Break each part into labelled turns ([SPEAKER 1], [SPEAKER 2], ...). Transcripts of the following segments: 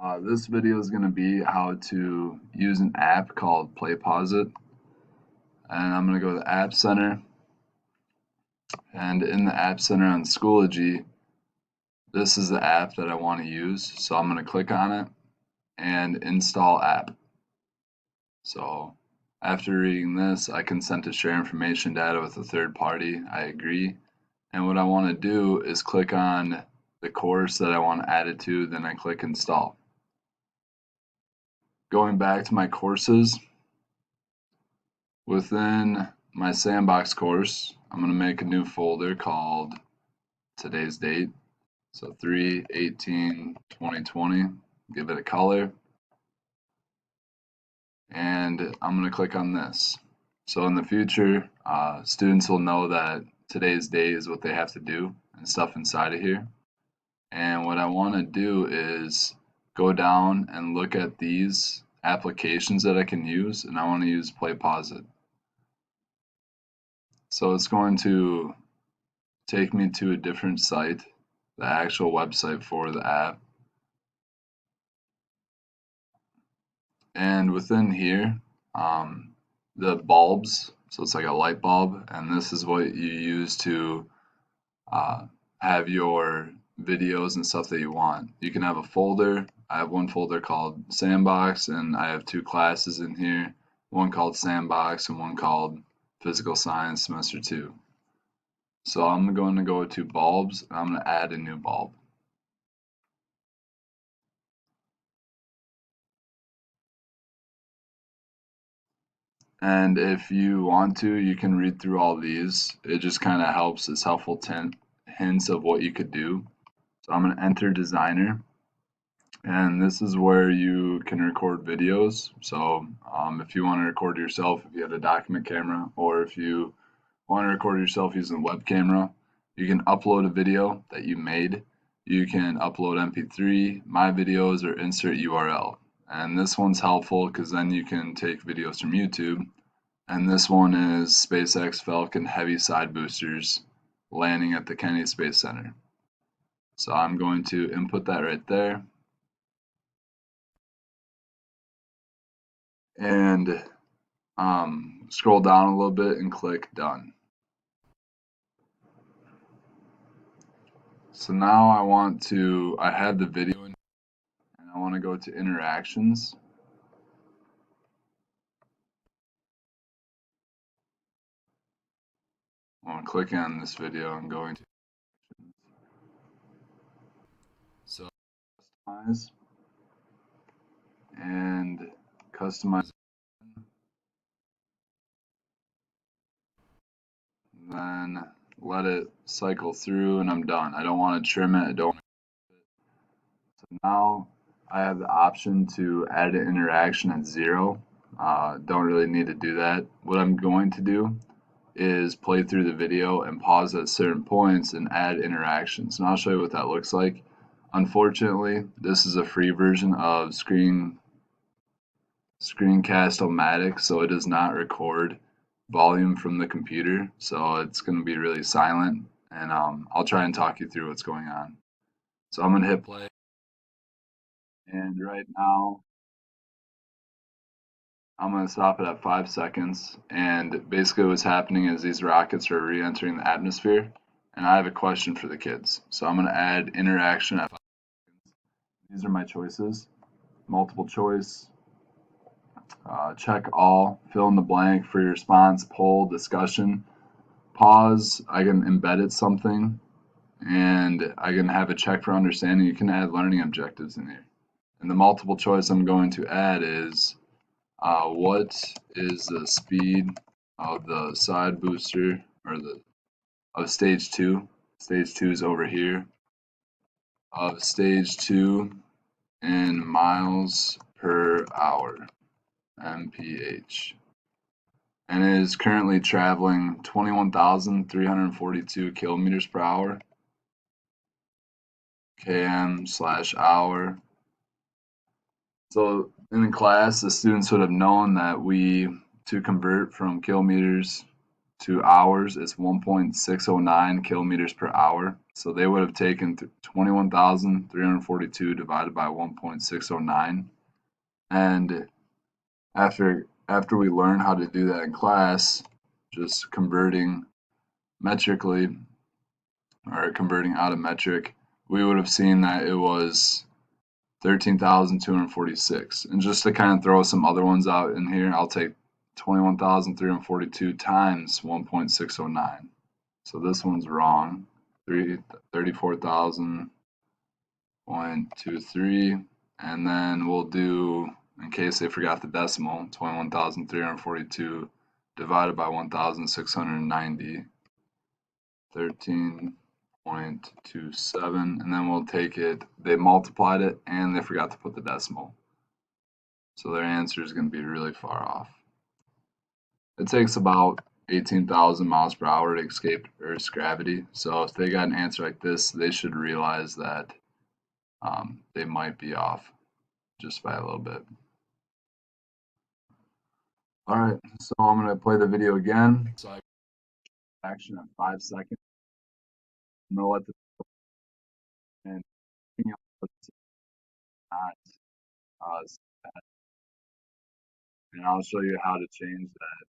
[SPEAKER 1] This video is going to be how to use an app called PlayPosit, and I'm going to go to the App Center, and in the App Center on Schoology, this is the app that I want to use, so I'm going to click on it and install app. So after reading this, I consent to share information data with a third party. I agree, and what I want to do is click on the course that I want to add it to, then I click install. Going back to my courses, within my sandbox course, I'm going to make a new folder called today's date. So 3/18/2020, give it a color, and I'm going to click on this. So in the future, students will know that today's date is what they have to do and stuff inside of here. And what I want to do is go down and look at these applications that I can use, and I want to use PlayPosit. So it's going to take me to a different site, the actual website for the app. And within here, the bulbs, so it's like a light bulb, and this is what you use to have your videos and stuff that you want. You can have a folder. I have one folder called Sandbox, and I have two classes in here, one called Sandbox and one called Physical Science Semester 2. So I'm going to go to bulbs, and I'm going to add a new bulb. And if you want to, you can read through all these. It just kind of helps. It's helpful hints of what you could do. So I'm going to enter designer. And this is where you can record videos. So if you want to record yourself, if you had a document camera, or if you want to record yourself using a web camera, you can upload a video that you made. You can upload MP3, my videos, or insert URL. And this one's helpful because then you can take videos from YouTube. And this one is SpaceX Falcon Heavy Side Boosters landing at the Kennedy Space Center. So I'm going to input that right there. And scroll down a little bit and click done. So now I have the video in, and I want to go to interactions. I want to click on this video and go into so customize and customize, then let it cycle through, and I'm done. I don't want to trim it. I don't. So now I have the option to add an interaction at 0. Don't really need to do that. What I'm going to do is play through the video and pause at certain points and add interactions. And I'll show you what that looks like. Unfortunately, this is a free version of Screencast-O-Matic, so it does not record volume from the computer, so it's going to be really silent, and I'll try and talk you through what's going on. So I'm going to hit play, and right now I'm going to stop it at 5 seconds, and basically what's happening is these rockets are re-entering the atmosphere, and I have a question for the kids. So I'm going to add interaction at 5 seconds. These are my choices. Multiple choice, check all, fill in the blank for your response, poll, discussion, pause, I can embed it something, and I can have a check for understanding. You can add learning objectives in here. And the multiple choice I'm going to add is what is the speed of the side booster of stage 2? Stage 2 is over here. Of stage 2 in miles per hour, mph. And it is currently traveling 21,342 kilometers per hour, km/hour. So in class, the students would have known that to convert from kilometers to hours, it's 1.609 kilometers per hour. So they would have taken 21,342 divided by 1.609. And after we learn how to do that in class, just converting metrically or converting out of metric, we would have seen that it was 13,246. And just to kind of throw some other ones out in here, I'll take 21,342 times 1.609. So this one's wrong. 34,000.23. And then we'll do, in case they forgot the decimal, 21,342 divided by 1,690. 13.27, and then we'll take it, they multiplied it and they forgot to put the decimal. So their answer is going to be really far off. It takes about 18,000 miles per hour to escape Earth's gravity. So if they got an answer like this, they should realize that they might be off just by a little bit. All right, so I'm going to play the video again. So I action at 5 seconds. I'm going to let the and not and I'll show you how to change that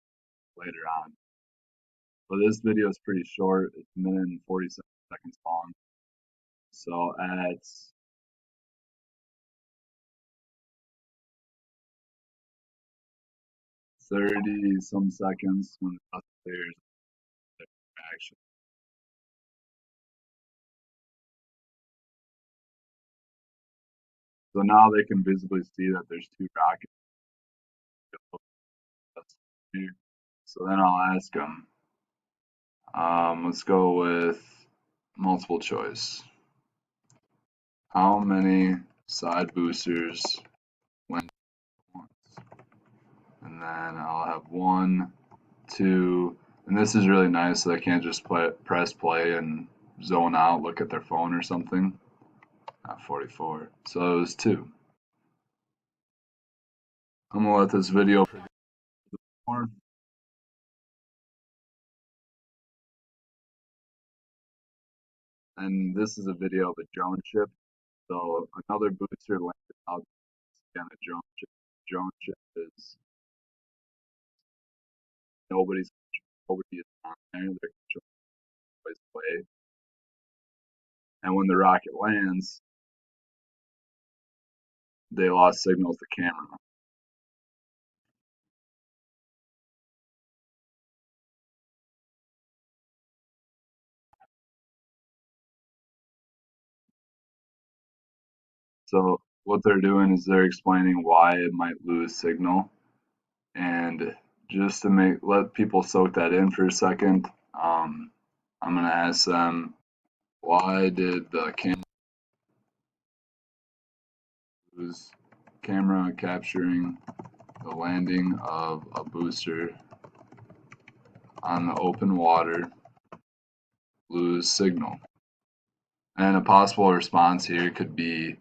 [SPEAKER 1] later on. But this video is pretty short. It's a minute and 47 seconds long. So at 30 some seconds, when the dust clears, action. So now they can visibly see that there's two rockets here. So then I'll ask them. Let's go with multiple choice. How many side boosters went once? And then I'll have 1, 2, and this is really nice so they can't just press play and zone out, look at their phone or something. Not 44. So it was 2. I'm gonna let this video produce more. And this is a video of a drone ship. So another booster landed out again a drone ship. Drone ship is nobody's nobody is on there. They're controlling away. And when the rocket lands, they lost signal to camera. So what they're doing is they're explaining why it might lose signal. And just to let people soak that in for a second, I'm gonna ask them, why did the camera capturing the landing of a booster on the open water lose signal? And a possible response here could be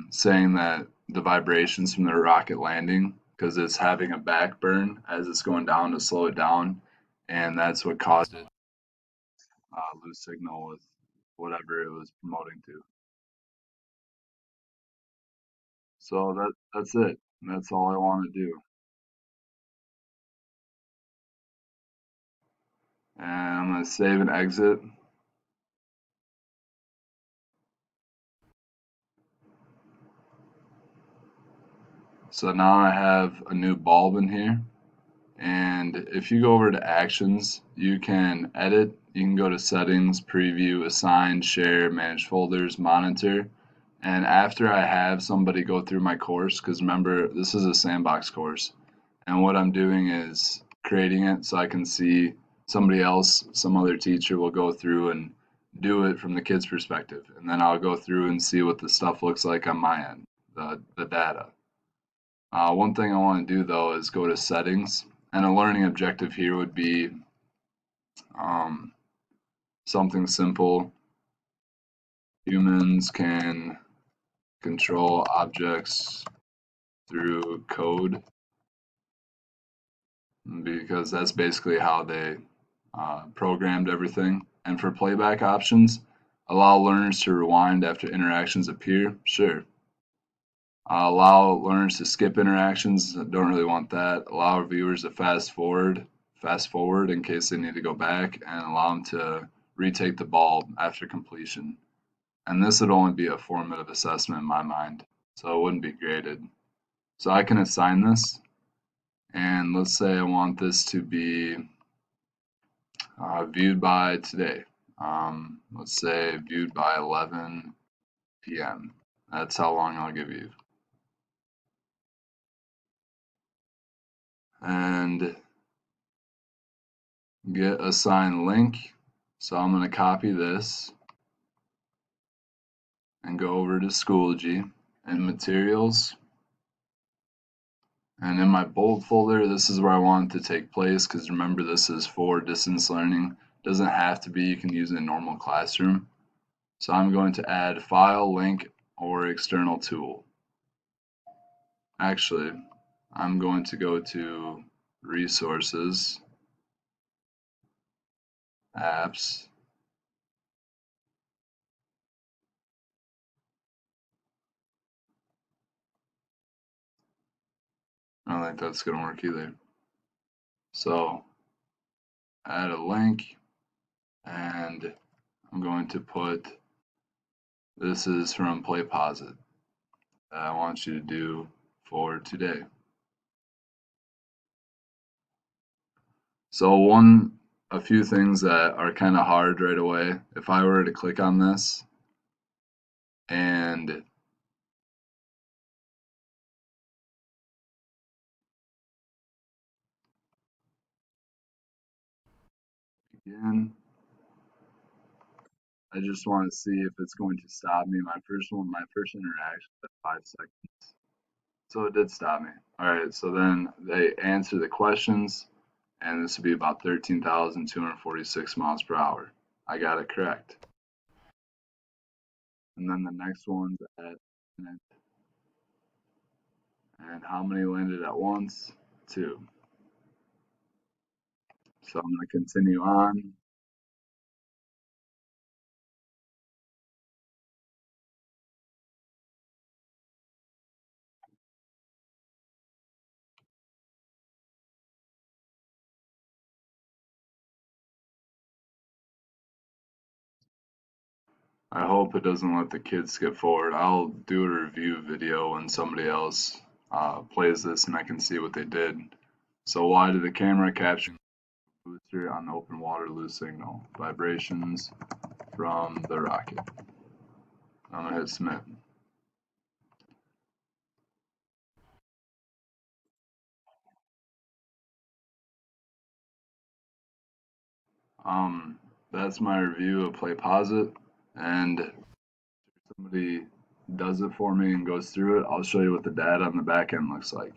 [SPEAKER 1] saying that the vibrations from the rocket landing, because it's having a back burn as it's going down to slow it down, and that's what caused it lose signal with whatever it was promoting to. So that's it. That's all I want to do. And I'm going to save and exit. So now I have a new bulb in here. And if you go over to actions, you can edit. You can go to settings, preview, assign, share, manage folders, monitor. And after I have somebody go through my course, because remember, this is a sandbox course, and what I'm doing is creating it so I can see somebody else, some other teacher will go through and do it from the kid's perspective. And then I'll go through and see what the stuff looks like on my end, the data. One thing I want to do though is go to settings, and a learning objective here would be um, something simple. Humans can control objects through code, because that's basically how they programmed everything. And for playback options, allow learners to rewind after interactions appear. Sure. Allow learners to skip interactions. Don't really want that. Allow viewers to fast forward in case they need to go back, and allow them to retake the ball after completion. And this would only be a formative assessment in my mind, so it wouldn't be graded. So I can assign this, and let's say I want this to be viewed by today. Let's say viewed by 11 p.m. That's how long I'll give you. And get assigned link. So I'm going to copy this and go over to Schoology and materials. And in my bold folder, this is where I want it to take place because remember, this is for distance learning. It doesn't have to be, you can use it in a normal classroom. So I'm going to add file, link, or external tool. Actually, I'm going to go to resources, apps, I don't think that's going to work either. So add a link, and I'm going to put, this is from PlayPosit that I want you to do for today. So a few things that are kind of hard right away. If I were to click on this and begin, I just want to see if it's going to stop me. My first interaction at 5 seconds. So it did stop me. All right, so then they answer the questions, and this would be about 13,246 miles per hour. I got it correct. And then the next one's at minute. And how many landed at once? Two. So I'm going to continue on. I hope it doesn't let the kids skip forward. I'll do a review video when somebody else plays this and I can see what they did. So why did the camera capture booster on the open water lose signal? Vibrations from the rocket. I'm gonna hit submit. That's my review of PlayPosit, and if somebody does it for me and goes through it, I'll show you what the data on the back end looks like.